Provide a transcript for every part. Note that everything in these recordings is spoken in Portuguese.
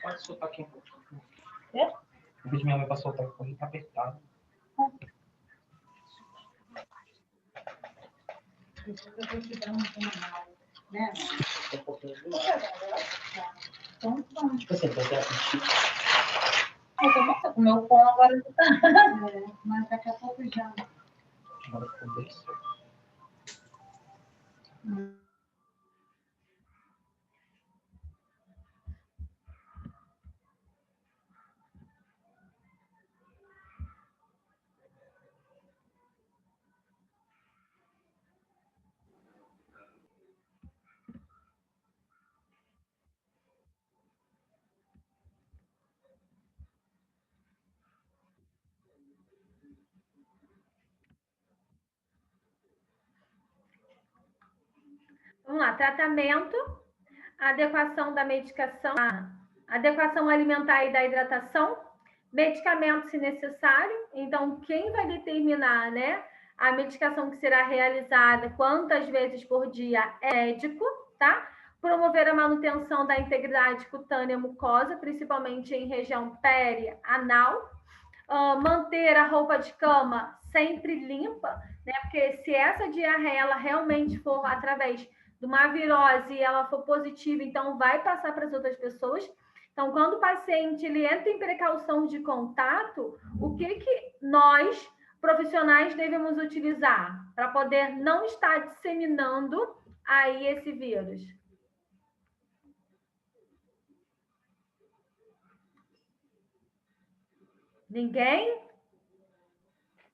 Pode soltar aqui um pouco. É? O vídeo minha mãe para soltar aqui, tá apertado. Tipo assim, pra ter apetite. O meu pão agora tá. Mas daqui a pouco já. Agora ficou bem certo. Vamos lá, tratamento, adequação da medicação, adequação alimentar e da hidratação, medicamento se necessário. Então, quem vai determinar, né, a medicação que será realizada, quantas vezes por dia é médico, tá? Promover a manutenção da integridade cutânea mucosa, principalmente em região perianal. Manter a roupa de cama sempre limpa, né? Porque se essa diarreia ela realmente for através de uma virose e ela for positiva, então vai passar para as outras pessoas. Então, quando o paciente ele entra em precaução de contato, o que nós, profissionais, devemos utilizar para poder não estar disseminando aí esse vírus? Ninguém?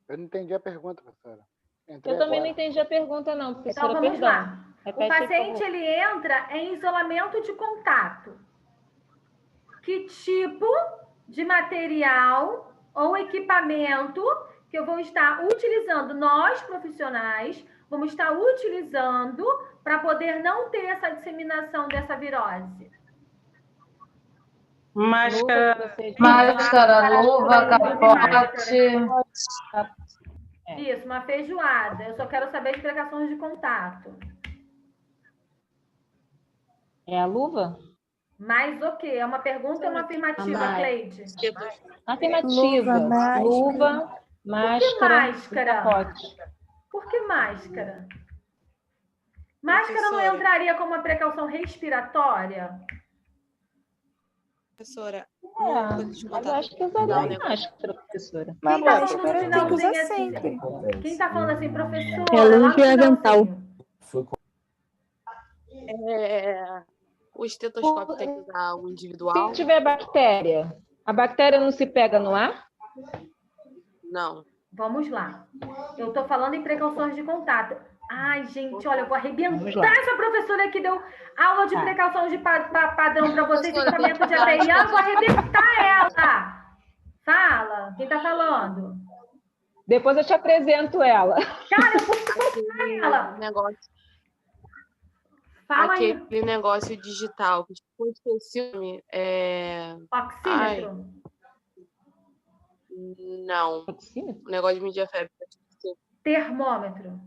Eu não entendi a pergunta, professora. Eu também não entendi a pergunta, não, professora. Então, vamos perdão. lá. Repete, O paciente ele entra em isolamento de contato. Que tipo de material ou equipamento que eu vou estar utilizando, nós profissionais, vamos estar utilizando para poder não ter essa disseminação dessa virose? Máscara, luva, capote. Isso, uma feijoada. Eu só quero saber as precauções de contato. É a luva? Mais o quê? É uma pergunta ou uma afirmativa, Cleide? Afirmativa. Luva, máscara, máscara? capote. Por que máscara? Máscara não entraria como uma precaução respiratória? Professora, Eu acho que usaria máscara, professora. Quem tá falando no finalzinho assim? Quem tá falando assim, professora? Lá no finalzinho. O estetoscópio tem que usar o individual? Se tiver bactéria, a bactéria não se pega no ar? Não. Vamos lá. Eu estou falando em precauções de contato. Ai, gente, olha, eu vou arrebentar essa professora que deu aula de precaução de padrão para vocês, equipamento de API. Eu vou arrebentar ela. Fala, quem está falando? Depois eu te apresento ela. Cara, eu vou soltar ela. Fala Aquele aí. negócio digital, que tipo, eu esqueci o nome. Oxímetro? Não. Oxímetro? O negócio de medir a febre. Termômetro.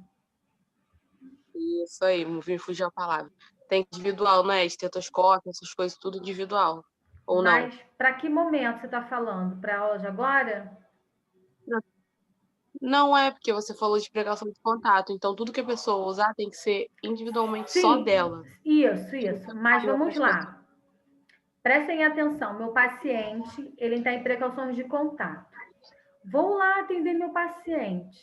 Isso aí, me fugiu a palavra. Tem individual, né? Estetoscópio, essas coisas, tudo individual. Ou não? Mas para que momento você está falando? Para a aula de agora? Não é, porque você falou de precaução de contato. Então, tudo que a pessoa usar tem que ser individualmente só dela. Isso. Mas vamos lá. Prestem atenção. Meu paciente, ele está em precauções de contato. Vou lá atender meu paciente.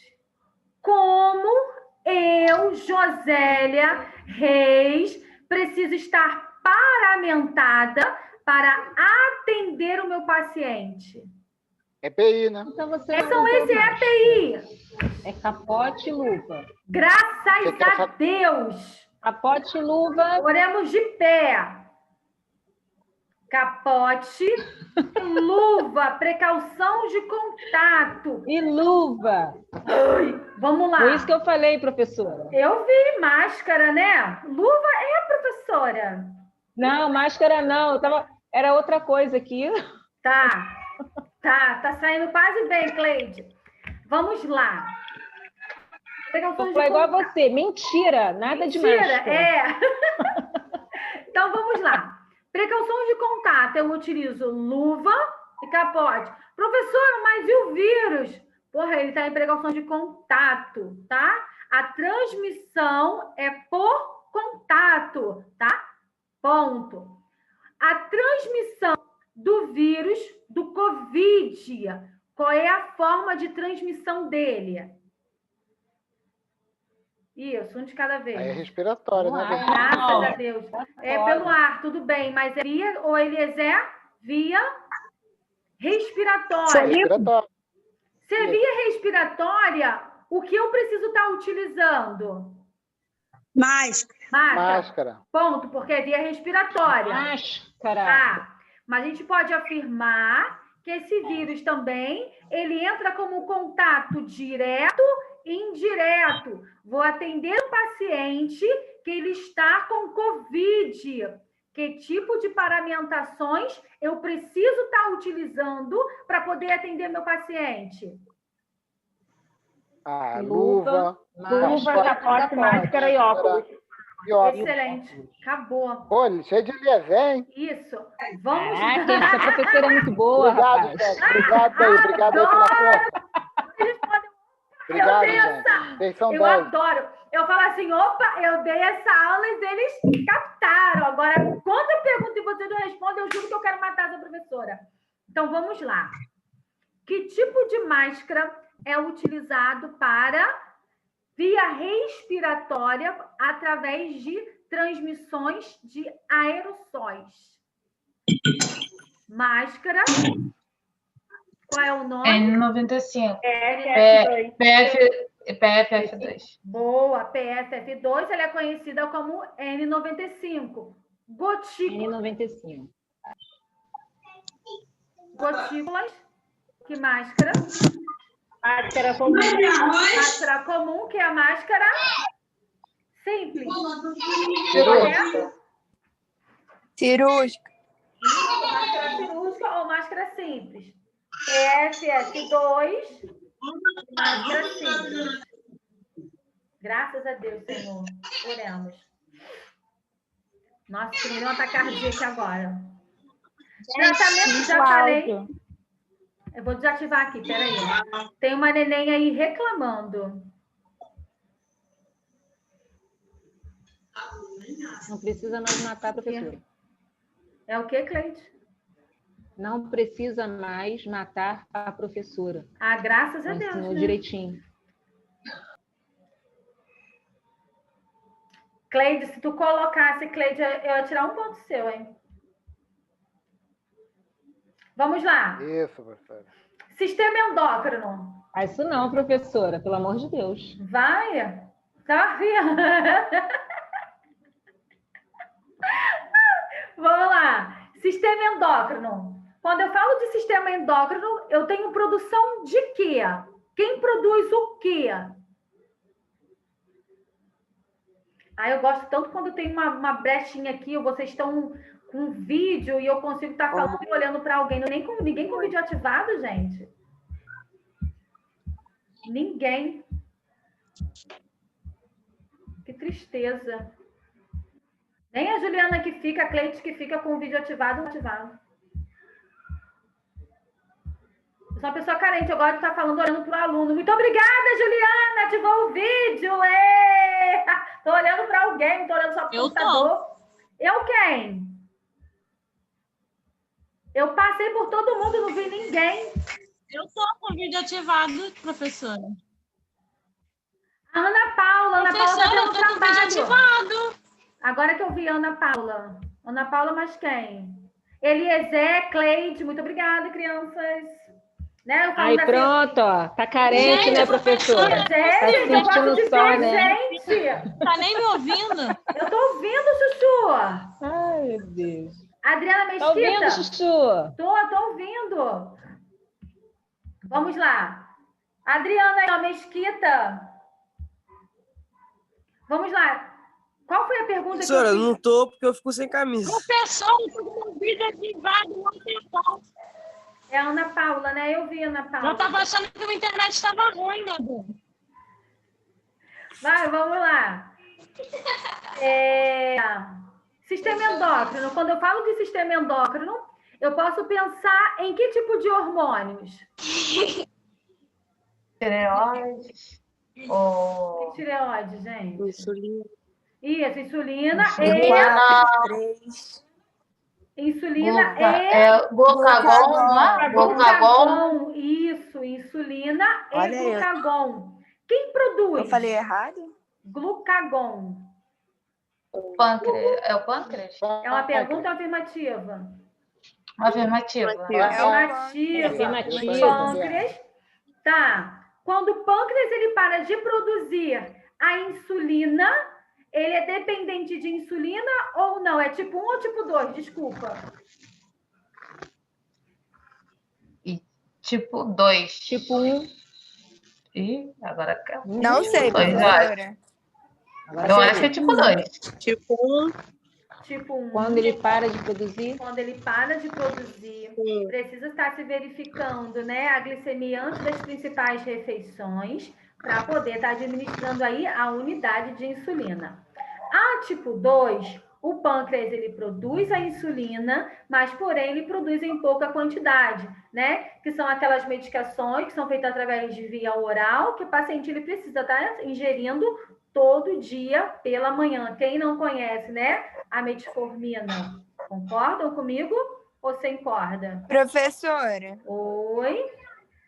Como eu, Josélia Reis, preciso estar paramentada para atender o meu paciente? EPI, né? Então você Então, esse é EPI. É capote e luva. Graças a Deus. Capote e luva. Oremos de pé. Capote, luva, precaução de contato. E luva. Vamos lá. Foi isso que eu falei, professora. Eu vi máscara, né? Luva é, professora. Não, máscara não. Era outra coisa aqui. Tá saindo quase bem, Cleide. Vamos lá. Foi igual a você. Mentira, nada de máscara. Então, vamos lá. Precauções de contato, eu utilizo luva e capote. Professora, mas e o vírus? Porra, ele está em precaução de contato, tá? A transmissão é por contato, tá? Ponto. A transmissão do vírus, do Covid, qual é a forma de transmissão dele? Isso, um de cada vez. Aí é respiratório, né? Vamos lá. doutor? Graças a Deus. É pelo ar, tudo bem, mas é via, ou Eliezer, via respiratória. Respiratório. Se é via respiratória, o que eu preciso estar utilizando? Máscara. Máscara. Ponto, porque é via respiratória. Máscara. Tá. Mas a gente pode afirmar que esse vírus também, ele entra como contato direto e indireto. Vou atender o paciente que ele está com Covid. Que tipo de paramentações eu preciso estar utilizando para poder atender meu paciente? Luva, Luva, capote, máscara e óculos. e óculos. Excelente. Acabou. Olha, cheio de Eliezer, hein? Isso. Vamos Caraca, essa professora é muito boa, Obrigado, rapaz. gente. Obrigado aí. Obrigado aí pela força. Eles podem... Obrigado, dei gente. Vocês são Eu 10. adoro. Eu falo assim, opa, eu dei essa aula e eles captaram. Agora, quando eu pergunto e vocês não respondem, eu juro que eu quero matar essa professora. Então, vamos lá. Que tipo de máscara é utilizado para via respiratória através de transmissões de aerossóis? Máscara. Qual é o nome? N95. PF2. PFF2. Boa, PFF2, ela é conhecida como N95. Gotícula. N95. Gotículas. Que máscara? Máscara comum. Máscara comum, que é a máscara simples. Cirúrgica. Cirúrgica. Máscara cirúrgica ou máscara simples. PFF2, máscara simples. Graças a Deus, Senhor. Oremos. Nossa, que me deu um ataque cardíaco agora. Tratamento, já falei. Eu vou desativar aqui, peraí. Tem uma neném aí reclamando. Não precisa mais matar, professora. É o que, Cleide? Não precisa mais matar a professora. Ah, graças a Deus. Ensinou Né? direitinho. Cleide, se tu colocasse, Cleide, eu ia tirar um ponto seu, hein? Vamos lá. Isso, professora. Sistema endócrino. Ah, isso não, professora, pelo amor de Deus. Vai. Tá vendo? Vamos lá. Sistema endócrino. Quando eu falo de sistema endócrino, eu tenho produção de quê? Quem produz o quê? Ah, eu gosto tanto quando tem uma brechinha aqui, ou vocês estão com um vídeo e eu consigo estar falando e olhando para alguém. Ninguém com vídeo ativado, gente. Ninguém. Que tristeza. Nem a Juliana que fica, a Cleide que fica com o vídeo ativado ou ativado. Eu sou uma pessoa carente, eu gosto de estar falando, olhando para o aluno. Muito obrigada, Juliana, ativou o vídeo. Estou olhando para alguém, não estou olhando só para o computador. Eu quem? Eu passei por todo mundo, não vi ninguém. Eu estou com o vídeo ativado, professora. A Ana Paula está Professora, eu fazendo estou com o vídeo trabalho. ativado. Agora que eu vi Ana Paula. Ana Paula, mas quem? Eliezer, Cleide, muito obrigada, crianças. Né? Eu falo Aí da- pronto, ó. Tá carente, Gente, né, professora? Gente, Tá eu gosto sentindo de só, ver né? gente. Tá nem me ouvindo? Eu tô ouvindo, Chuchu. Ai, meu Deus. Adriana Tá ouvindo, Mesquita. Chuchu? Tô ouvindo. Vamos lá. Adriana Mesquita. Vamos lá. Qual foi a pergunta Professora, que eu eu não tô porque eu fico sem camisa. Professora, eu estou com o vídeo ativado. Não tem como. É a Ana Paula, né? Eu vi a Ana Paula. Eu estava achando que a internet estava ruim, meu Deus. Vai, vamos lá. Sistema endócrino. Quando eu falo de sistema endócrino, eu posso pensar em que tipo de hormônios? Tireoide. Ou... Que tireoide, gente? Insulina. Isso, insulina insulina glucagon, não é? Glucagon. Isso, insulina e Olha aí. glucagon. Quem produz? Eu falei errado? Glucagon. Pâncreas. É o pâncreas? É uma pergunta afirmativa. Afirmativa. Afirmativa. Pâncreas. Tá. Quando o pâncreas ele para de produzir a insulina, ele é dependente de insulina ou não? É tipo 1 ou tipo 2? Desculpa. E tipo 2. Tipo 1. Ih, agora... Não sei, Pois é. professora. Eu acho que é tipo 2. Tipo 1. Tipo 1. Quando ele para de produzir. Quando ele para de produzir, precisa estar se verificando, né, a glicemia antes das principais refeições para poder estar administrando aí a unidade de insulina. A tipo 2, o pâncreas ele produz a insulina, mas porém ele produz em pouca quantidade, né? Que são aquelas medicações que são feitas através de via oral, que o paciente ele precisa estar ingerindo todo dia pela manhã. Quem não conhece, né, a metformina, concordam comigo ou sem corda? Professora, Oi?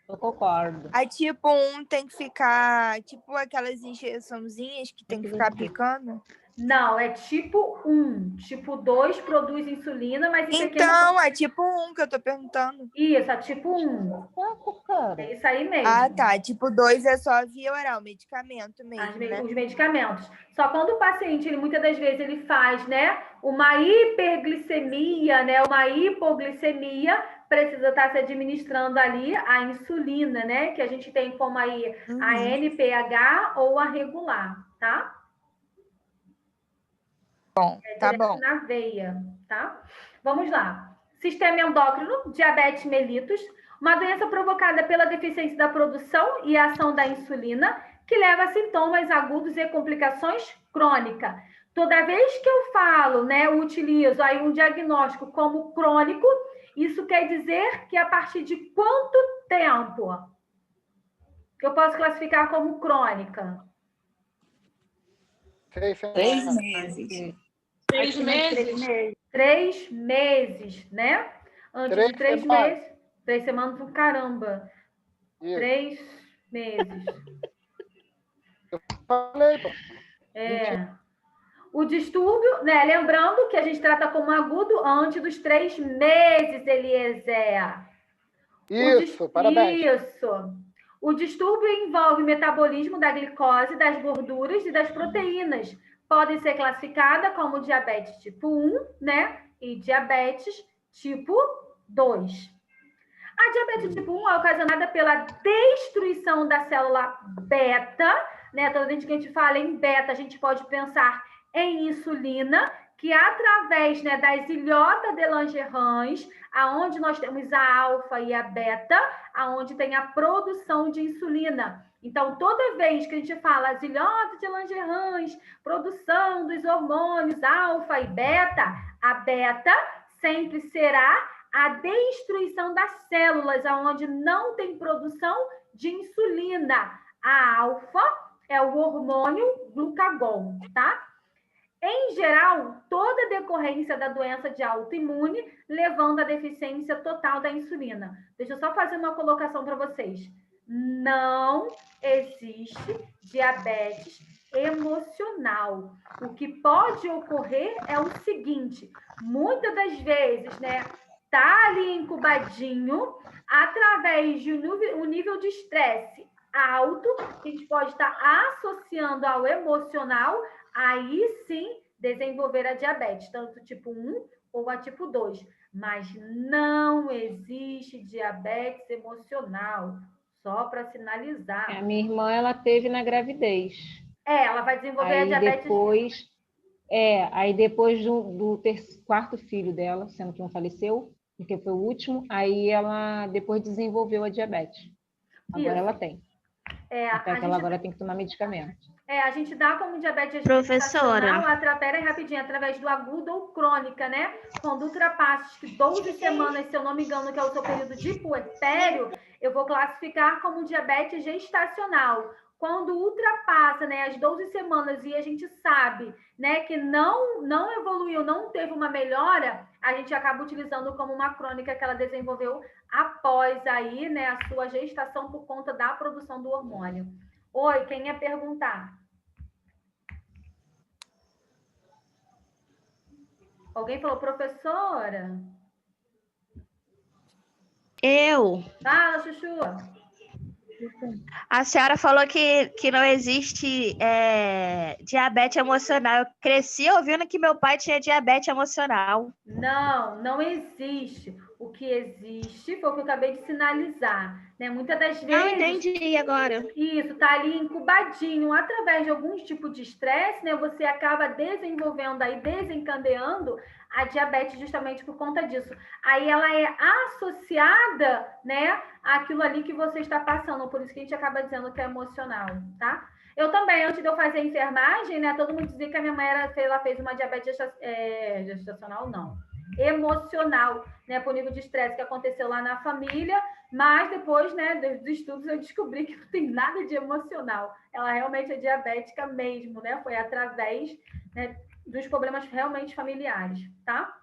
Eu concordo. a tipo 1 tem que ficar, tipo aquelas injeçãozinhas que tem que ficar aplicando? Não, é tipo 1. Tipo 2 produz insulina, mas em pequena... Então, é tipo 1 que eu tô perguntando. Isso, é tipo 1. É isso aí mesmo. Ah, tá. Tipo 2 é só via oral, medicamento mesmo, né? Os medicamentos. Só quando o paciente, ele, muitas das vezes, ele faz, né, uma hiperglicemia, né, uma hipoglicemia, precisa estar se administrando ali a insulina, né, que a gente tem como aí a NPH ou a regular, tá? Bom, tá bom. Na veia, tá? Vamos lá. Sistema endócrino, diabetes mellitus, uma doença provocada pela deficiência da produção e ação da insulina, que leva a sintomas agudos e complicações crônicas. Toda vez que eu falo, né, eu utilizo aí um diagnóstico como crônico, isso quer dizer que a partir de quanto tempo que eu posso classificar como crônica? 3 meses. 3 meses. 3 meses, né? Antes de 3 meses. 3 semanas, caramba. 3 meses. Eu falei, pô. O distúrbio, né? Lembrando que a gente trata como agudo antes dos 3 meses, Eliezer. Isso, parabéns. Isso. O distúrbio envolve o metabolismo da glicose, das gorduras e das proteínas. Podem ser classificadas como diabetes tipo 1, né? E diabetes tipo 2. A diabetes tipo 1 é ocasionada pela destruição da célula beta, né? Toda vez que a gente fala em beta, a gente pode pensar em insulina, que através, né, das ilhotas de Langerhans, aonde nós temos a alfa e a beta, aonde tem a produção de insulina. Então, toda vez que a gente fala as ilhotas de Langerhans, produção dos hormônios alfa e beta, a beta sempre será a destruição das células, aonde não tem produção de insulina. A alfa é o hormônio glucagon, tá? Em geral, toda decorrência da doença de autoimune, levando à deficiência total da insulina. Deixa eu só fazer uma colocação para vocês. Não existe diabetes emocional. O que pode ocorrer é o seguinte, muitas das vezes, né, tá ali incubadinho, através de um nível de estresse alto, que a gente pode estar associando ao emocional, aí sim desenvolver a diabetes, tanto tipo 1 ou a tipo 2. Mas não existe diabetes emocional, só para sinalizar. A minha irmã, ela teve na gravidez. Ela vai desenvolver a diabetes... Aí depois do quarto filho dela, sendo que um faleceu, porque foi o último, aí ela depois desenvolveu a diabetes. Agora ela tem. Até que ela agora tem que tomar medicamento. A gente dá como diabetes Professora. gestacional, pera aí rapidinho, através do agudo ou crônica, né? Quando ultrapassa 12 semanas, se eu não me engano, que é o seu período de puerpério, eu vou classificar como diabetes gestacional. Quando ultrapassa, né, as 12 semanas e a gente sabe, né, que não evoluiu, não teve uma melhora, a gente acaba utilizando como uma crônica que ela desenvolveu após aí, né, a sua gestação por conta da produção do hormônio. Oi, quem ia perguntar? Alguém falou, professora? Eu. Fala, Chuchu. A senhora falou que não existe diabetes emocional. Eu cresci ouvindo que meu pai tinha diabetes emocional. Não existe. O que existe foi o que eu acabei de sinalizar, né? Muitas das vezes... Não entendi agora. Isso, tá ali incubadinho. Através de alguns tipos de estresse, né? Você acaba desenvolvendo aí, desencadeando a diabetes justamente por conta disso. Aí ela é associada, né, àquilo ali que você está passando. Por isso que a gente acaba dizendo que é emocional, tá? Eu também, antes de eu fazer enfermagem, né, todo mundo dizia que a minha mãe ela fez uma diabetes gestacional, não. Emocional, né, por nível de estresse que aconteceu lá na família, mas depois, né, dos estudos eu descobri que não tem nada de emocional. Ela realmente é diabética mesmo, né? Foi através, né, dos problemas realmente familiares, tá?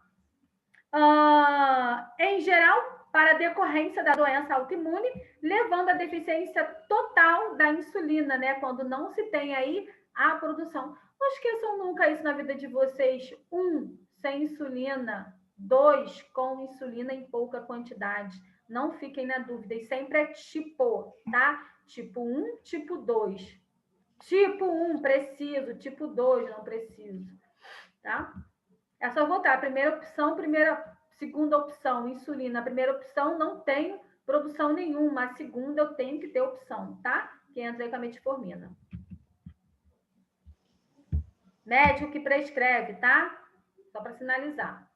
Em geral, para a decorrência da doença autoimune, levando à deficiência total da insulina, né? Quando não se tem aí a produção. Não esqueçam nunca isso na vida de vocês. 1, sem insulina. 2, com insulina em pouca quantidade. Não fiquem na dúvida. E sempre é tipo, tá? Tipo 1, tipo 2. Tipo 1, preciso. Tipo 2, não preciso. Tá? É só voltar. Primeira opção, segunda opção, insulina. A primeira opção não tem produção nenhuma. A segunda eu tenho que ter opção, tá? Que entra aí com a metformina. Médico que prescreve, tá? Só para sinalizar.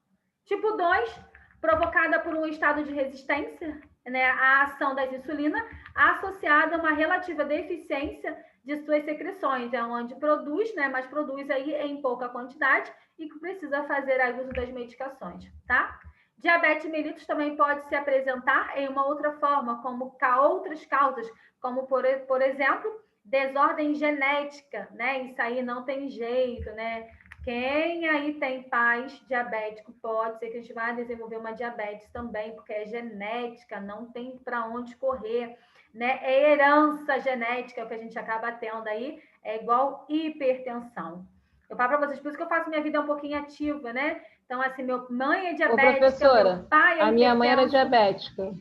Tipo 2, provocada por um estado de resistência, né, à ação das insulinas, associada a uma relativa deficiência de suas secreções, é onde produz, né, mas produz aí em pouca quantidade e que precisa fazer aí uso das medicações, tá? Diabetes mellitus também pode se apresentar em uma outra forma, como outras causas, como por exemplo, desordem genética, né? Isso aí não tem jeito, né? Quem aí tem pais diabéticos, pode ser que a gente vai desenvolver uma diabetes também, porque é genética, não tem para onde correr, né? É herança genética, o que a gente acaba tendo aí, é igual hipertensão. Eu falo para vocês, por isso que eu faço minha vida um pouquinho ativa, né? Então, assim, minha mãe é diabética, professora, meu pai é a minha mãe era hipertenso. diabética.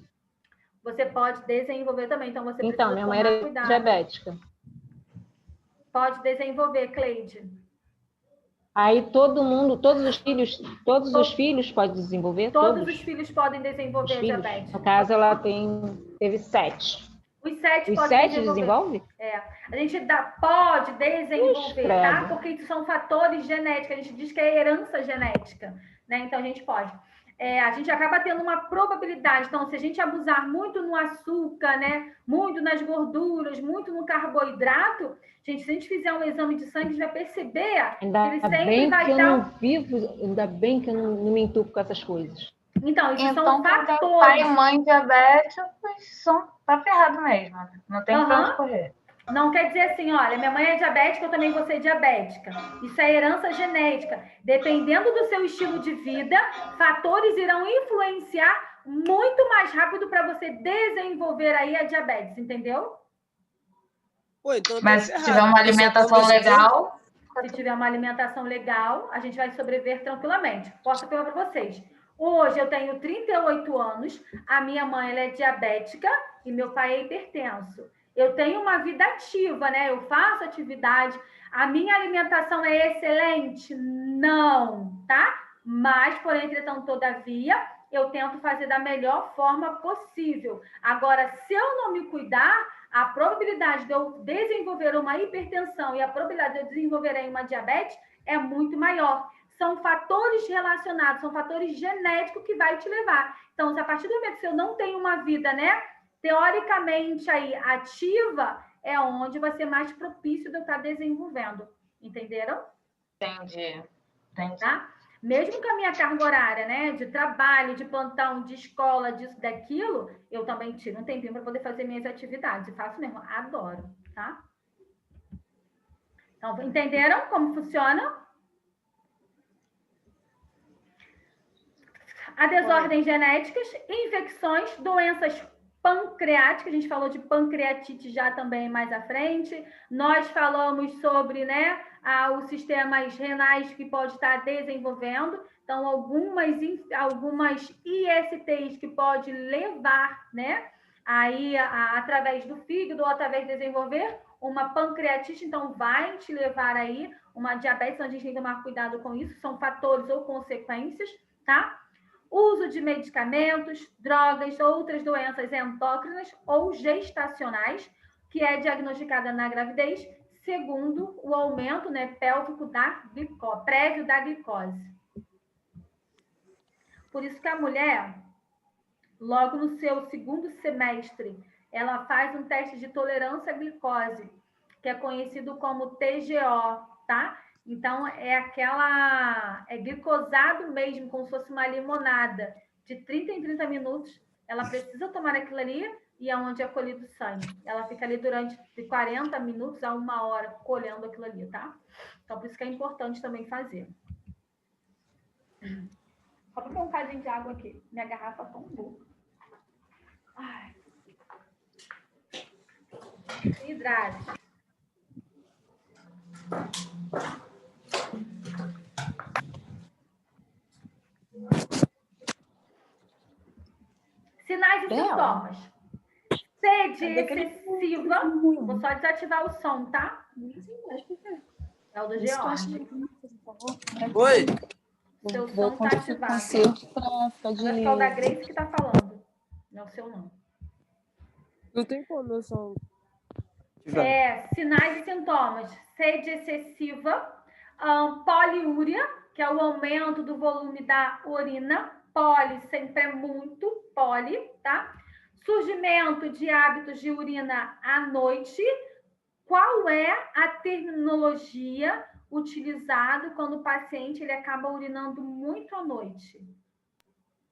Você pode desenvolver também, então você precisa Então, minha mãe tomar era cuidado. diabética. Pode desenvolver, Cleide. Aí todo mundo, todos os filhos podem desenvolver? Todos os filhos podem desenvolver diabetes. No caso, ela teve 7. Os 7 Os podem 7 desenvolve? A gente pode desenvolver, tá? Credo. Porque são fatores genéticos, a gente diz que é herança genética, né? Então a gente pode. A gente acaba tendo uma probabilidade. Então, se a gente abusar muito no açúcar, né? Muito nas gorduras, muito no carboidrato, gente, se a gente fizer um exame de sangue, a gente vai perceber que ele sempre vai dar. Ainda bem que eu não me entupo com essas coisas. Então, isso Então, são quem tem fatores. pai e mãe diabéticos tá ferrado mesmo. Não tem pra onde correr. Não quer dizer assim, olha, minha mãe é diabética, eu também vou ser diabética. Isso é herança genética. Dependendo do seu estilo de vida, fatores irão influenciar muito mais rápido para você desenvolver aí a diabetes, entendeu? Então Mas se tiver uma alimentação legal... Se tiver uma alimentação legal, a gente vai sobreviver tranquilamente. Posso falar para vocês. Hoje eu tenho 38 anos, a minha mãe ela é diabética e meu pai é hipertenso. Eu tenho uma vida ativa, né? Eu faço atividade. A minha alimentação é excelente? Não, tá? Mas, porém, entretanto, todavia, eu tento fazer da melhor forma possível. Agora, se eu não me cuidar, a probabilidade de eu desenvolver uma hipertensão e a probabilidade de eu desenvolver aí uma diabetes é muito maior. São fatores relacionados, são fatores genéticos que vai te levar. Então, se a partir do momento que eu não tenho uma vida, né, teoricamente aí ativa, é onde vai ser mais propício de eu estar desenvolvendo. Entenderam? Entendi. Tá? Mesmo com a minha carga horária, né? De trabalho, de plantão, de escola, disso, daquilo, eu também tiro um tempinho para poder fazer minhas atividades. E faço mesmo, adoro, tá? Então, entenderam como funciona? A desordens genéticas, infecções, doenças pancreáticas, a gente falou de pancreatite já também mais à frente. Nós falamos sobre, né, os sistemas renais que pode estar desenvolvendo. Então, algumas ISTs que pode levar, né, aí através do fígado ou através de desenvolver uma pancreatite, então vai te levar aí uma diabetes, então a gente tem que tomar cuidado com isso, são fatores ou consequências, tá? Uso de medicamentos, drogas, outras doenças endócrinas ou gestacionais, que é diagnosticada na gravidez, segundo o aumento, né, pélvico da glicose, prévio da glicose. Por isso que a mulher, logo no seu segundo semestre, ela faz um teste de tolerância à glicose, que é conhecido como TGO, tá? Então, é glicosado mesmo, como se fosse uma limonada. De 30 em 30 minutos, ela precisa tomar aquilo ali e é onde é colhido o sangue. Ela fica ali durante de 40 minutos a 1 hora colhendo aquilo ali, tá? Então, por isso que é importante também fazer. Só para um cadinho de água aqui. Minha garrafa tá um pouco. Ai. Hidrate. Sinais e sintomas. Sede excessiva. Vou só desativar o som, tá? É o do George. Oi. Seu som tá ativado. Acho que é o da Grace que tá falando. Não é o seu, não. Não tem como meu som. Sinais e sintomas. Sede excessiva, poliúria, que é o aumento do volume da urina. Poli sempre é muito, poli, tá? Surgimento de hábitos de urina à noite. Qual é a terminologia utilizada quando o paciente ele acaba urinando muito à noite?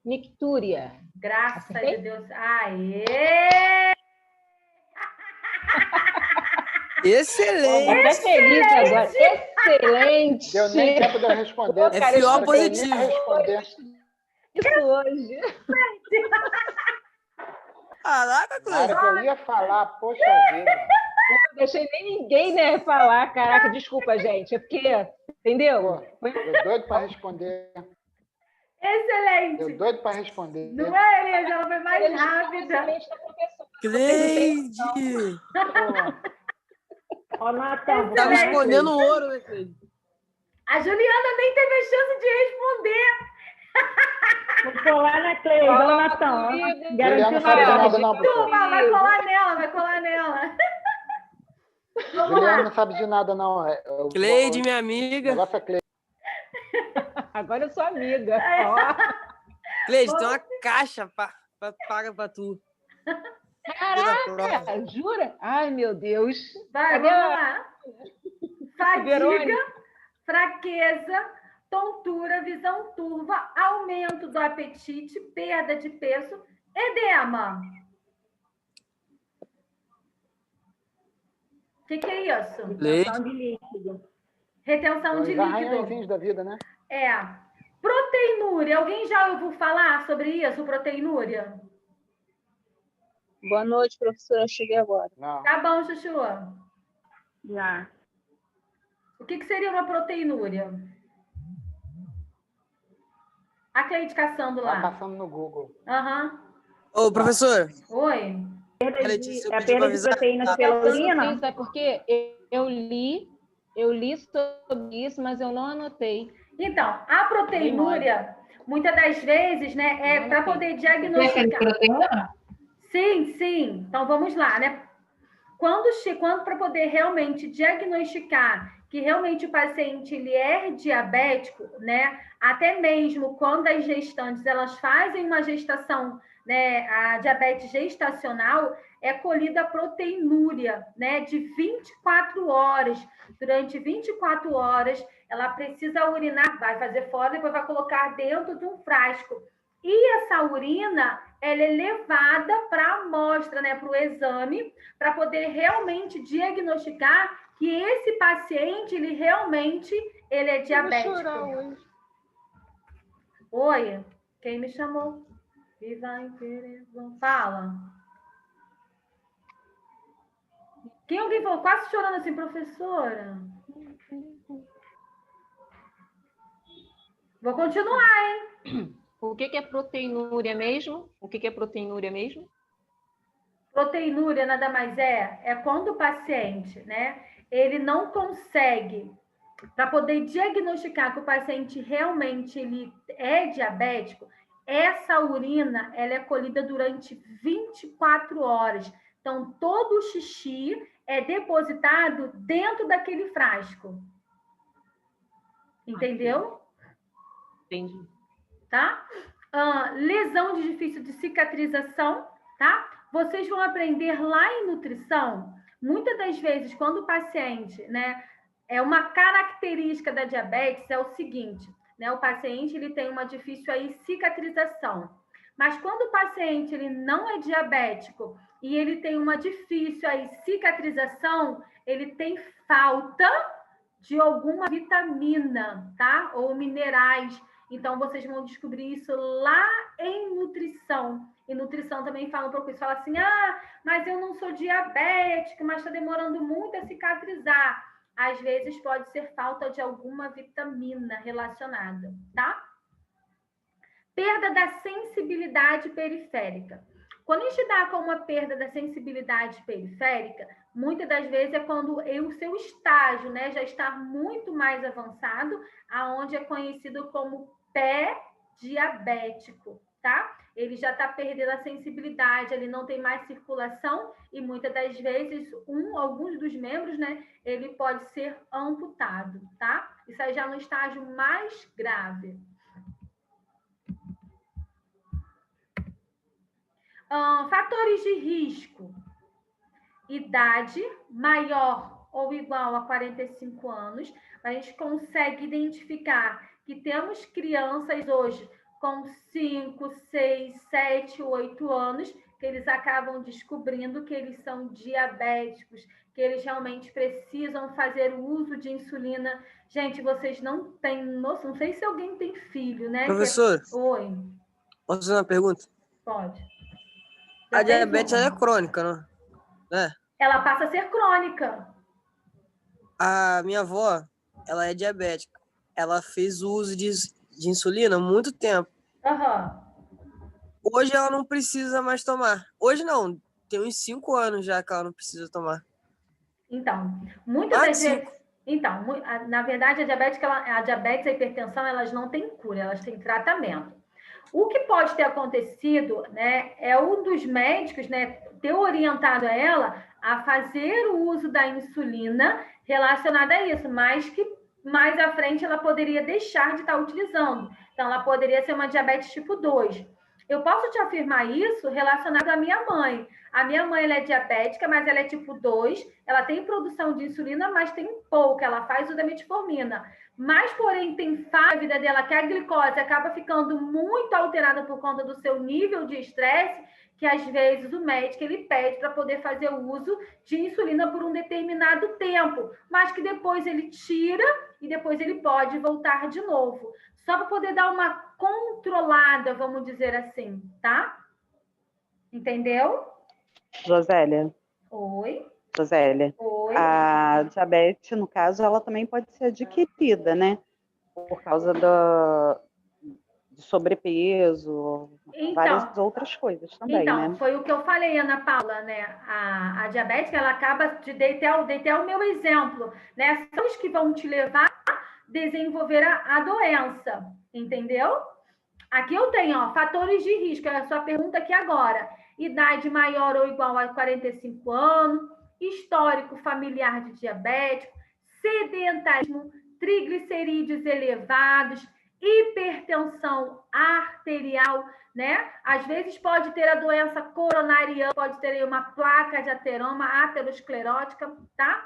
Nictúria. Graças a Deus. Aê! Excelente! Até feliz agora. Excelente! Deu nem tempo de eu responder. É pior positivo. Isso hoje. Caraca, Na hora que eu ia falar, poxa vida. Não deixei nem ninguém, né, falar. Caraca, desculpa, gente. É porque, entendeu? Eu doido para responder. Excelente! Eu doido para responder. Não é, Elisa? Ela foi mais rápida. Cleide! Ó, Natan. Tá me escondendo ouro, né, Cleide? A Juliana nem teve a chance de responder. Vou colar na Cleide, ó, Natan. Juliana não sabe de nada, não, professor. Turma, vai colar nela, vai colar nela. Vamos Juliana lá. não sabe de nada, não. Cleide, minha amiga. O negócio é Cleide. Agora eu sou amiga. Ó. Cleide, tem uma caixa paga pra tu. Caraca, jura? Ai, meu Deus. Vai, Cadê vamos a- lá. Fadiga, Verônica? fraqueza, tontura, visão turva, aumento do apetite, perda de peso, edema. O que é isso? Retenção de líquido. Retenção de Os líquido. arranhõezinhos da vida, né? Proteinúria. Alguém já ouviu falar sobre isso, proteinúria? Boa noite, professora. Eu cheguei agora. Não. Tá bom, Chuchu. Já. O que seria uma proteinúria? A Cleide caçando Tá lá. passando no Google. Aham. Ô, professor. Oi. Letícia, eu É a pedi pra perda de avisar. proteínas pela urina? É porque eu li sobre isso, mas eu não anotei. Então, a proteinúria, muitas das vezes, né, é para poder diagnosticar. Sim, sim. Então, vamos lá, né? Quando para poder realmente diagnosticar que realmente o paciente ele é diabético, né? Até mesmo quando as gestantes elas fazem uma gestação né, a diabetes gestacional, é colhida a proteinúria, né, de 24 horas. Durante 24 horas, ela precisa urinar, vai fazer fora, depois vai colocar dentro de um frasco. E essa urina, ela é levada para a amostra, né, para o exame, para poder realmente diagnosticar que esse paciente, ele realmente é diabético. Oi, quem me chamou? Viva em Teresão. Fala. Quem alguém falou quase chorando assim, professora? Vou continuar, hein? O que é proteinúria mesmo? O que é proteinúria mesmo? Proteinúria nada mais é quando o paciente, né, ele não consegue, para poder diagnosticar que o paciente realmente ele é diabético, essa urina ela é colhida durante 24 horas. Então, todo o xixi é depositado dentro daquele frasco. Entendeu? Entendi. Tá? Lesão de difícil de cicatrização, tá? Vocês vão aprender lá em nutrição, muitas das vezes, quando o paciente, né, é uma característica da diabetes, é o seguinte, né, o paciente ele tem uma difícil aí cicatrização, mas quando o paciente ele não é diabético e ele tem uma difícil aí cicatrização, ele tem falta de alguma vitamina, tá? Ou minerais. Então, vocês vão descobrir isso lá em nutrição. E nutrição também fala um pouco isso. Fala assim, mas eu não sou diabético, mas está demorando muito a cicatrizar. Às vezes, pode ser falta de alguma vitamina relacionada, tá? Perda da sensibilidade periférica. Quando a gente dá com uma perda da sensibilidade periférica, muitas das vezes é quando o seu estágio, né, já está muito mais avançado, aonde é conhecido como pé diabético, tá? Ele já está perdendo a sensibilidade, ele não tem mais circulação e muitas das vezes alguns dos membros, né, ele pode ser amputado, tá? Isso aí já no estágio mais grave. Fatores de risco. Idade maior ou igual a 45 anos. A gente consegue identificar que temos crianças hoje com 5, 6, 7, 8 anos, que eles acabam descobrindo que eles são diabéticos, que eles realmente precisam fazer o uso de insulina. Gente, vocês não têm noção, não sei se alguém tem filho, né? Professor, Oi. posso fazer uma pergunta? Pode. A diabetes ela é crônica, não é? Ela passa a ser crônica. A minha avó, ela é diabética. Ela fez o uso de insulina há muito tempo. Hoje ela não precisa mais tomar. Hoje não, tem uns 5 anos já que ela não precisa tomar. Então, muitas das vezes... Então, na verdade, a diabetes, a hipertensão, elas não têm cura, elas têm tratamento. O que pode ter acontecido, né, é um dos médicos, né, ter orientado ela a fazer o uso da insulina relacionada a isso, mas que mais à frente ela poderia deixar de estar utilizando. Então, ela poderia ser uma diabetes tipo 2. Eu posso te afirmar isso relacionado à minha mãe. A minha mãe ela é diabética, mas ela é tipo 2, ela tem produção de insulina, mas tem pouca, ela faz uso da metformina. Mas, porém, tem fase na vida dela que a glicose acaba ficando muito alterada por conta do seu nível de estresse, que às vezes o médico ele pede para poder fazer o uso de insulina por um determinado tempo, mas que depois ele tira e depois ele pode voltar de novo. Só para poder dar uma controlada, vamos dizer assim, tá? Entendeu? Josélia. Oi. Josélia. Oi. A diabetes, no caso, ela também pode ser adquirida, né? Por causa de sobrepeso, várias outras coisas também, né? Foi o que eu falei, Ana Paula, né? A diabética, ela acaba de dei até o meu exemplo, né? São os que vão te levar a desenvolver a doença, entendeu? Aqui eu tenho, ó, fatores de risco, é a sua pergunta aqui agora. Idade maior ou igual a 45 anos, histórico familiar de diabético, sedentarismo, triglicerídeos elevados, hipertensão arterial, né? Às vezes pode ter a doença coronariana, pode ter aí uma placa de ateroma, aterosclerótica, tá?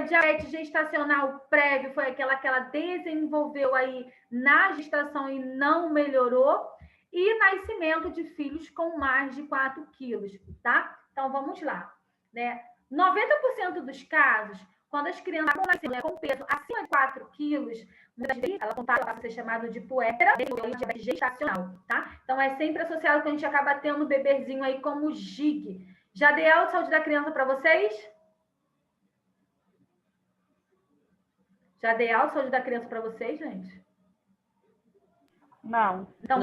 Diabetes gestacional prévio foi aquela que ela desenvolveu aí na gestação e não melhorou. E nascimento de filhos com mais de 4 quilos, tá? Então, vamos lá, né? 90% dos casos, quando as crianças nascem com peso acima de 4 quilos, muitas vezes ela passa a ser chamada de puérpera, diabetes gestacional, tá? Então, é sempre associado com a gente acaba tendo o bebezinho aí como GIG. Já dei aula de saúde da criança para vocês? Já dei aula de saúde da criança para vocês, gente? Não. Então,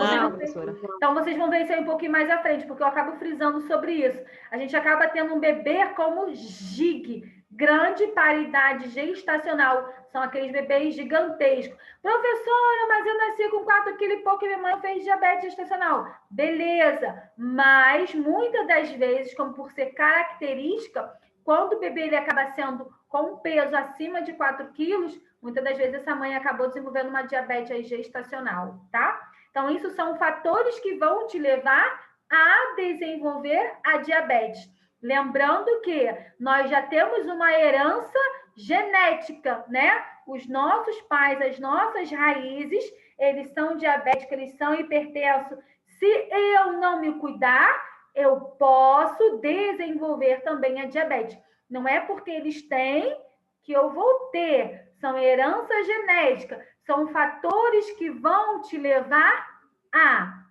vocês vão ver isso aí um pouquinho mais à frente, porque eu acabo frisando sobre isso. A gente acaba tendo um bebê como GIG, grande paridade gestacional. São aqueles bebês gigantescos. Professora, mas eu nasci com 4 quilos e pouco e minha mãe fez diabetes gestacional. Beleza, mas muitas das vezes, como por ser característica, quando o bebê ele acaba sendo com um peso acima de 4 quilos, muitas das vezes essa mãe acabou desenvolvendo uma diabetes aí gestacional, tá? Então, isso são fatores que vão te levar a desenvolver a diabetes. Lembrando que nós já temos uma herança genética, né? Os nossos pais, as nossas raízes, eles são diabéticos, eles são hipertensos. Se eu não me cuidar, eu posso desenvolver também a diabetes. Não é porque eles têm que eu vou ter. São herança genética. São fatores que vão te levar a,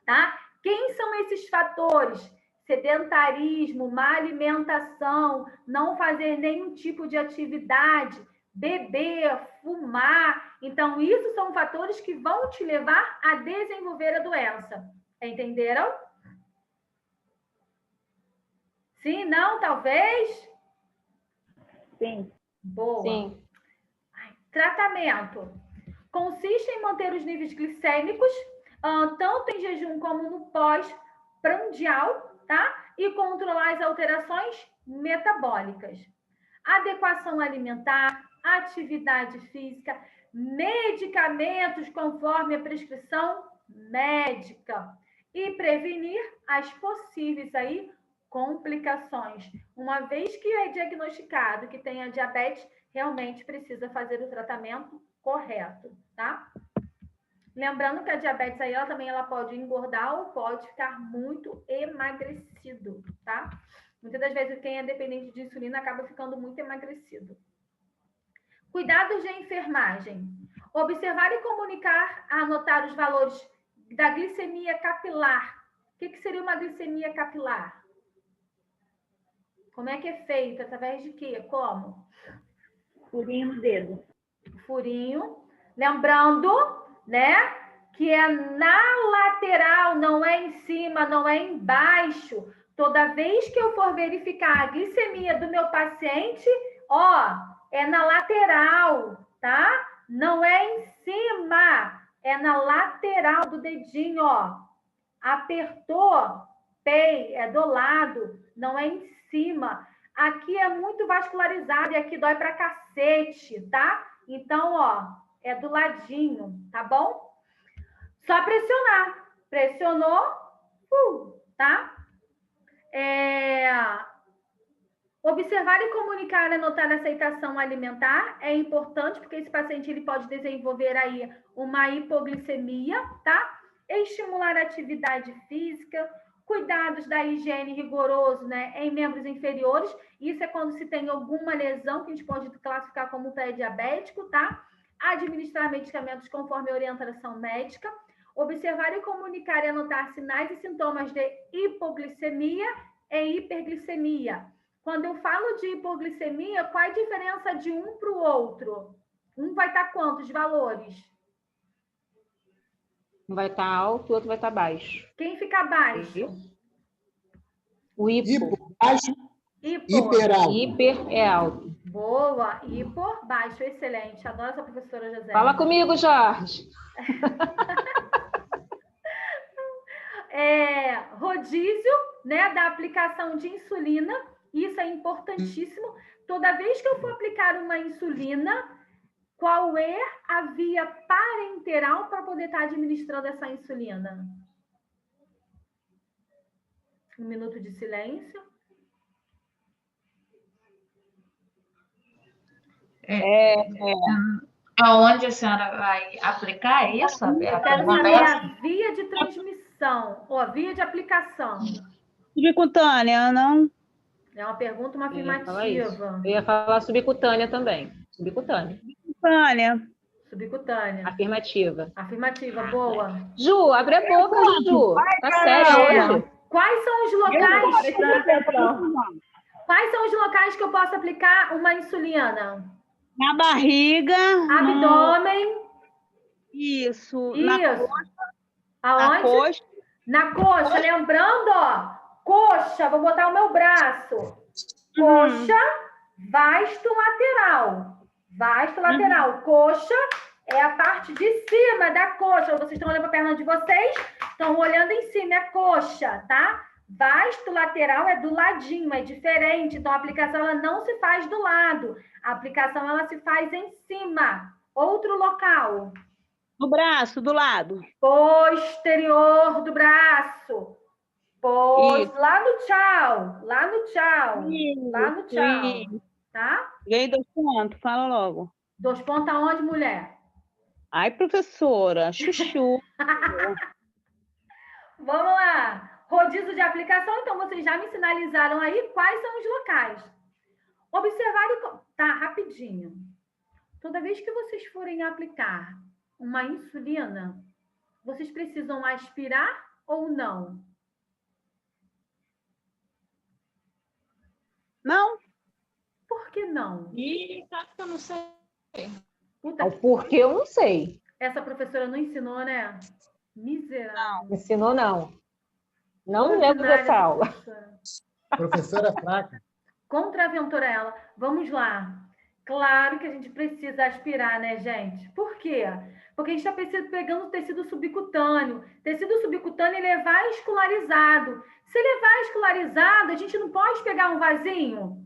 tá? Quem são esses fatores? Sedentarismo, má alimentação, não fazer nenhum tipo de atividade, beber, fumar. Então, isso são fatores que vão te levar a desenvolver a doença. Entenderam? Sim, não, talvez? Sim. Boa. Sim. Tratamento. Consiste em manter os níveis glicêmicos, tanto em jejum como no pós-prandial, tá? E controlar as alterações metabólicas. Adequação alimentar, atividade física, medicamentos conforme a prescrição médica. E prevenir as possíveis aí complicações. Uma vez que é diagnosticado que tem a diabetes, realmente precisa fazer o tratamento correto, tá? Lembrando que a diabetes aí, ela pode engordar ou pode ficar muito emagrecido, tá? Muitas das vezes quem é dependente de insulina acaba ficando muito emagrecido. Cuidados de enfermagem. Observar e comunicar, anotar os valores da glicemia capilar. O que seria uma glicemia capilar? Como é que é feito? Através de quê? Como? Furinho no dedo. Furinho. Lembrando, né, que é na lateral, não é em cima, não é embaixo. Toda vez que eu for verificar a glicemia do meu paciente, ó, é na lateral, tá? Não é em cima, é na lateral do dedinho, ó. Apertou, pei, é do lado, não é em cima. Aqui é muito vascularizado e aqui dói pra cacete, tá? Então, ó, é do ladinho, tá bom? Só pressionar. Pressionou, tá? Observar e comunicar, anotar a aceitação alimentar é importante, porque esse paciente ele pode desenvolver aí uma hipoglicemia, tá? Estimular a atividade física, cuidados da higiene rigoroso, né, em membros inferiores. Isso é quando se tem alguma lesão que a gente pode classificar como pré-diabético, tá? Administrar medicamentos conforme a orientação médica. Observar e comunicar e anotar sinais e sintomas de hipoglicemia e hiperglicemia. Quando eu falo de hipoglicemia, qual é a diferença de um para o outro? Um vai estar quantos valores? Um vai estar alto, o outro vai estar baixo. Quem fica baixo? O hipo. Baixo. Hiper alto. Hiper é alto. Boa. Hipo, baixo. Excelente. Adoro essa professora José. Fala comigo, Jorge. Rodízio, né, da aplicação de insulina. Isso é importantíssimo. Toda vez que eu for aplicar uma insulina, qual é a via parenteral para poder estar administrando essa insulina? Um minuto de silêncio. Aonde a senhora vai aplicar isso? Eu quero saber a via de transmissão, ou a via de aplicação. Subcutânea, não? É uma pergunta, uma Eu ia falar isso. afirmativa. Eu ia falar subcutânea também. Subcutânea. Subcutânea. Afirmativa. Afirmativa, boa. Ju, abre a boca, Ju. Tá sério hoje? Quais são os locais? Quais são os locais que eu posso aplicar uma insulina? Na barriga. Abdômen. Isso. Isso. Na coxa. Aonde? Na coxa. Na coxa. Lembrando, ó. Coxa, vou botar o meu braço. Coxa, vasto lateral. Vasto lateral. Coxa é a parte de cima da coxa. Vocês estão olhando para a perna de vocês? Estão olhando em cima, é coxa, tá? Vasto lateral é do ladinho, é diferente. Então, a aplicação ela não se faz do lado. A aplicação ela se faz em cima. Outro local. No braço, do lado. Posterior do braço. Isso. Lá no tchau. Lá no tchau. Lá no tchau. Isso. Tá? Ganhei 2 pontos, fala logo. 2 pontos aonde, mulher? Ai, professora, chuchu. Vamos lá. Rodízio de aplicação, então vocês já me sinalizaram aí quais são os locais. Observar e... Tá, rapidinho. Toda vez que vocês forem aplicar uma insulina, vocês precisam aspirar ou não? Não. Por que não? Ih, sabe que eu não sei. Puta, O porquê eu não sei. essa professora não ensinou, né? Miserável. Não ensinou, não. Não lembro dessa aula. Professora fraca. Contraventora ela. Vamos lá. Claro que a gente precisa aspirar, né, gente? Por quê? Porque a gente está pegando tecido subcutâneo. Tecido subcutâneo, ele é vascularizado. Se ele é vascularizado, a gente não pode pegar um vasinho?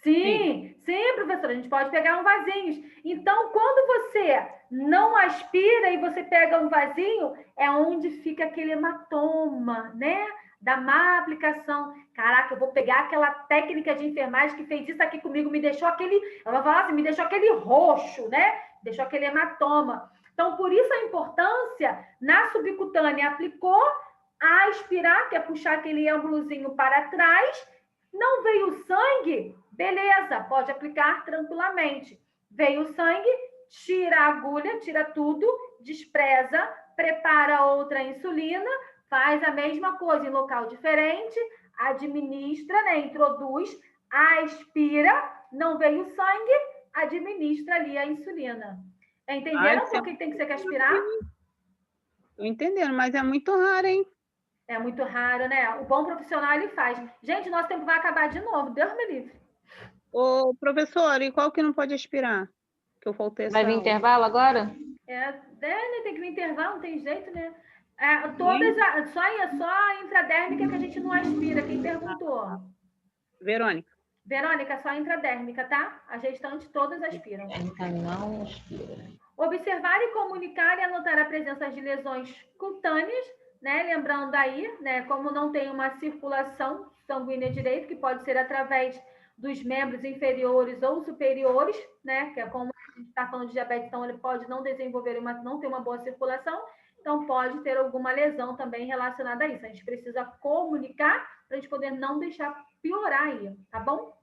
Sim, professora, a gente pode pegar um vasinho. Então, quando você não aspira e você pega um vasinho, é onde fica aquele hematoma, né? Da má aplicação. Caraca, eu vou pegar aquela técnica de enfermagem que fez isso aqui comigo, me deixou aquele... Ela vai falar assim, me deixou aquele roxo, né? Deixou aquele hematoma. Então, por isso a importância, na subcutânea, aplicou a aspirar, que é puxar aquele ângulozinho para trás. Não veio sangue? Beleza, pode aplicar tranquilamente. Veio sangue, tira a agulha, tira tudo, despreza, prepara outra insulina, faz a mesma coisa em local diferente, administra, né? Introduz, aspira, não veio sangue, administra ali a insulina. Entenderam por que tem que ser que aspirar? Tô entendendo, mas é muito raro, hein? É muito raro, né? O bom profissional ele faz. Gente, nosso tempo vai acabar de novo. Deus me livre. Ô, professor, e qual que não pode aspirar? Que eu faltei essa Vai vir aula. intervalo agora? Né, tem que vir intervalo, não tem jeito, né? Só intradérmica que a gente não aspira. Quem perguntou? Verônica. Verônica, só intradérmica, tá? A gestante todas aspiram. Não aspira. Observar e comunicar e anotar a presença de lesões cutâneas, né? Lembrando aí, né? Como não tem uma circulação sanguínea direita, que pode ser através dos membros inferiores ou superiores, né? Que é como a gente está falando de diabetes, então ele pode não desenvolver não ter uma boa circulação, então pode ter alguma lesão também relacionada a isso. A gente precisa comunicar para a gente poder não deixar piorar aí, tá bom?